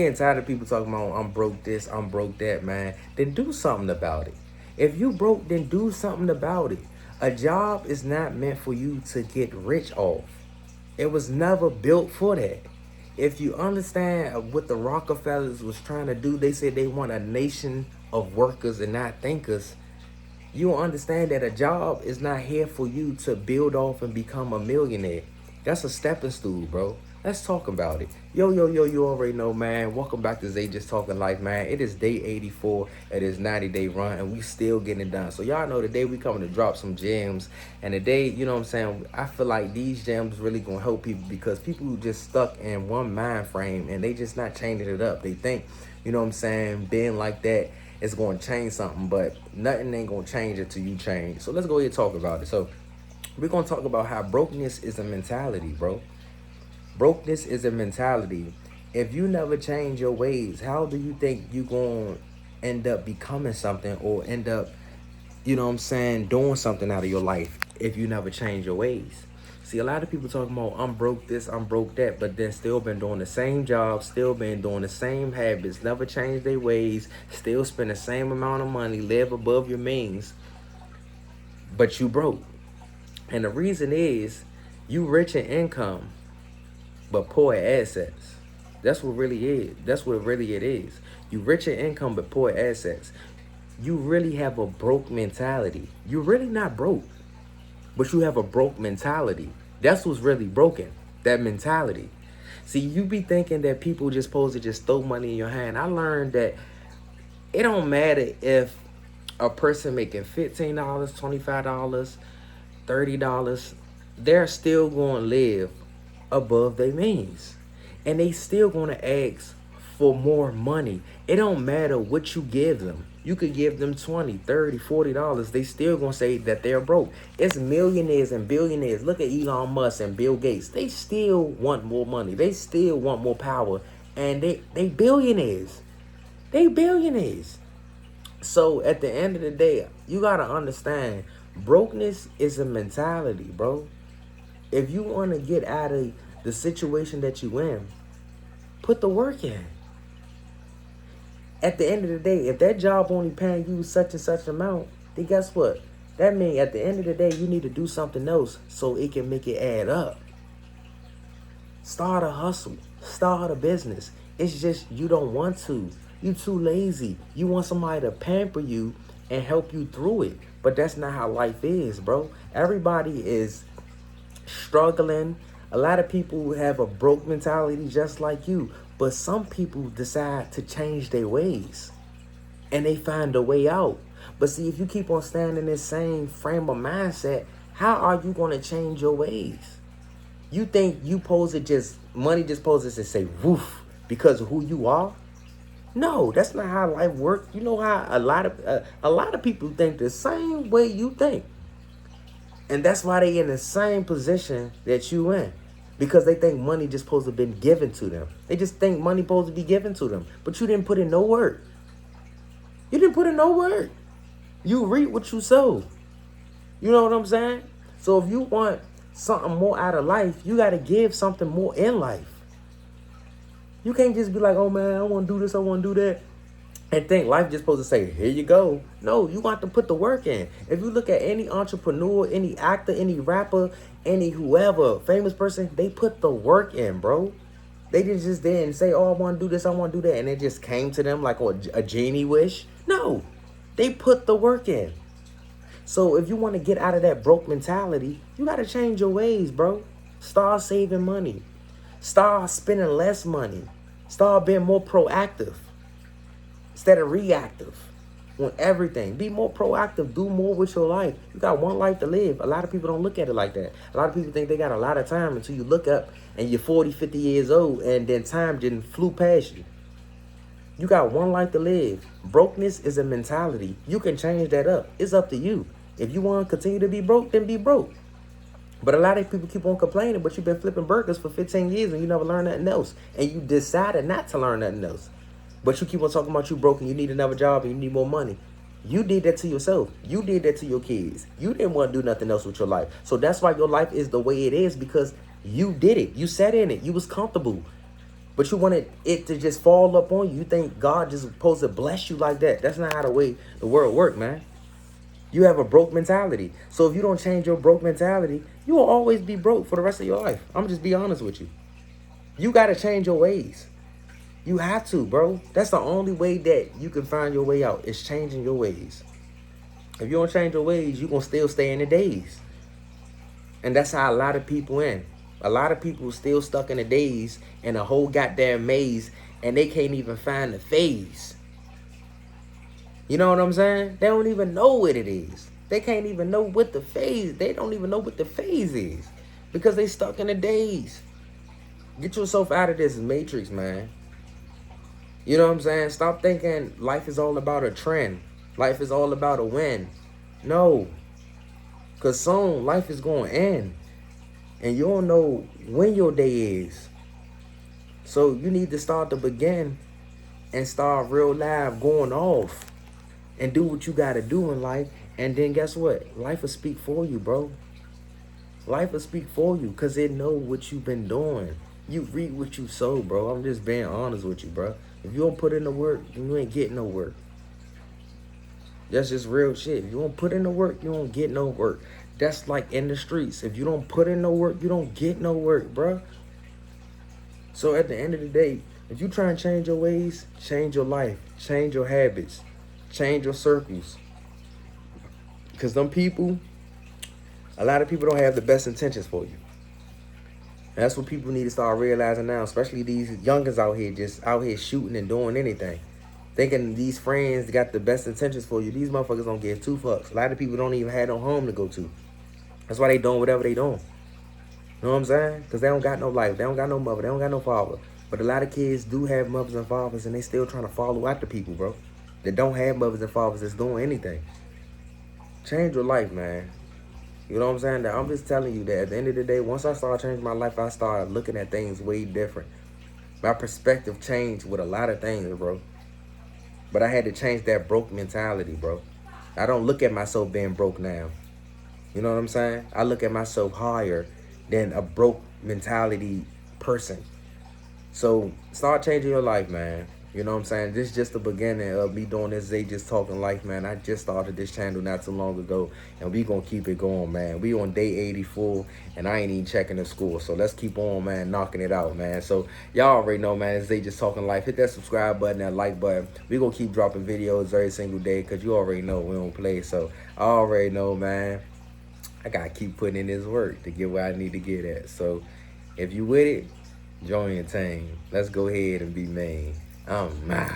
Getting tired of people talking about I'm broke this, I'm broke that, man. Then do something about it. If you broke, then do something about it. A job is not meant for you to get rich off. It was never built for that. If you understand what the Rockefellers was trying to do, they said they want a nation of workers and not thinkers. You understand that a job is not here for you to build off and become a millionaire. That's a stepping stool, bro. Let's talk about it. Yo, yo, yo, you already know, man. Welcome back to Zay Just Talking Life, man. It is day 84 of this 90-day run, and we still getting it done. So y'all know today we coming to drop some gems. And today, you know what I'm saying, I feel like these gems really going to help people because people who just stuck in one mind frame and they just not changing it up. They think, you know what I'm saying, being like that is going to change something, but nothing ain't going to change it till you change. So let's go ahead and talk about it. So we're going to talk about how brokenness is a mentality, bro. Brokenness is a mentality. If you never change your ways, how do you think you going to end up becoming something or end up, you know what I'm saying, doing something out of your life if you never change your ways? See, a lot of people talking about I'm broke this, I'm broke that, but then still been doing the same job, still been doing the same habits, never changed their ways, still spend the same amount of money, live above your means, but you broke. And the reason is you rich in income, but poor in assets. That's what really is. That's what really it is. You rich in income, but poor assets. You really have a broke mentality. You're really not broke, but you have a broke mentality. That's what's really broken, that mentality. See, you be thinking that people just supposed to just throw money in your hand. I learned that it don't matter if a person making $15, $25, $30, they're still going to live above their means. And they still going to ask for more money. It don't matter what you give them. You could give them $20, $30, $40. They still gonna say that they're broke. It's millionaires and billionaires. Look at Elon Musk and Bill Gates. They still want more money. They still want more power. And they billionaires. They billionaires. So at the end of the day, you gotta understand, brokenness is a mentality, bro. If you want to get out of the situation that you in, put the work in. At the end of the day, if that job only paying you such and such amount, then guess what? That means at the end of the day, you need to do something else so it can make it add up. Start a hustle. Start a business. It's just you don't want to. You too lazy. You want somebody to pamper you and help you through it. But that's not how life is, bro. Everybody is struggling. A lot of people have a broke mentality just like you. But some people decide to change their ways. And they find a way out. But see, if you keep on standing in this same frame of mindset, how are you going to change your ways? You think you pose it just, money just poses to say woof because of who you are? No, that's not how life works. You know how a lot of people think the same way you think. And that's why they in the same position that you in. Because they think money just supposed to have been given to them. They just think money supposed to be given to them. But you didn't put in no work. You didn't put in no work. You reap what you sow. You know what I'm saying? So if you want something more out of life, you got to give something more in life. You can't just be like, oh man, I want to do this, I want to do that, and think life just supposed to say, here you go. No, you got to put the work in. If you look at any entrepreneur, any actor, any rapper, any whoever, famous person, they put the work in, bro. They didn't say, oh, I want to do this, I want to do that, and it just came to them like a genie wish. No, they put the work in. So if you want to get out of that broke mentality, you got to change your ways, bro. Start saving money. Start spending less money. Start being more proactive instead of reactive on everything. Be more proactive. Do more with your life. You got one life to live. A lot of people don't look at it like that. A lot of people think they got a lot of time until you look up and you're 40, 50 years old and then time didn't flew past you. You got one life to live. Brokenness is a mentality. You can change that up. It's up to you. If you want to continue to be broke, then be broke. But a lot of people keep on complaining, but you've been flipping burgers for 15 years and you never learned nothing else. And you decided not to learn nothing else. But you keep on talking about you broke and you need another job and you need more money. You did that to yourself. You did that to your kids. You didn't want to do nothing else with your life. So that's why your life is the way it is, because you did it. You sat in it. You was comfortable. But you wanted it to just fall up on you. You think God just supposed to bless you like that. That's not how the way the world work, man. You have a broke mentality. So if you don't change your broke mentality, you will always be broke for the rest of your life. I'm just be honest with you. You got to change your ways. You have to, bro. That's the only way that you can find your way out, is changing your ways. If you don't change your ways, you're going to still stay in the days. And that's how a lot of people in. A lot of people still stuck in the days in a whole goddamn maze, and they can't even find the phase. You know what I'm saying? They don't even know what it is. They can't even know what the phase. They don't even know what the phase is because they stuck in the days. Get yourself out of this matrix, man. You know what I'm saying? Stop thinking life is all about a trend. Life is all about a win. No. Because soon life is going to end. And you don't know when your day is. So you need to start to begin and start real live going off. And do what you got to do in life. And then guess what? Life will speak for you, bro. Life will speak for you because it know what you've been doing. You reap what you sow, bro. I'm just being honest with you, bro. If you don't put in the work, then you ain't getting no work. That's just real shit. If you don't put in the work, you don't get no work. That's like in the streets. If you don't put in no work, you don't get no work, bro. So at the end of the day, if you try and change your ways, change your life, change your habits, change your circles. Because them people, a lot of people don't have the best intentions for you. And that's what people need to start realizing now, especially these youngins out here, just out here shooting and doing anything. Thinking these friends got the best intentions for you. These motherfuckers don't give two fucks. A lot of people don't even have no home to go to. That's why they doing whatever they doing. You know what I'm saying? Because they don't got no life. They don't got no mother. They don't got no father. But a lot of kids do have mothers and fathers, and they still trying to follow after people, bro. That don't have mothers and fathers that's doing anything. Change your life, man. You know what I'm saying? I'm just telling you that at the end of the day, once I started changing my life, I started looking at things way different. My perspective changed with a lot of things, bro. But I had to change that broke mentality, bro. I don't look at myself being broke now. You know what I'm saying? I look at myself higher than a broke mentality person. So start changing your life, man. You know what I'm saying? This is just the beginning of me doing this Zay Just Talking Life, man. I just started this channel not too long ago, and we gonna keep it going, man. We on day 84, and I ain't even checking the score. So let's keep on, man, knocking it out, man. So y'all already know, man, it's Zay Just Talking Life. Hit that subscribe button, that like button. We gonna keep dropping videos every single day, because you already know we don't play. So I already know, man, I gotta keep putting in this work to get where I need to get at. So if you with it, join your team. Let's go ahead and be main. Oh, my.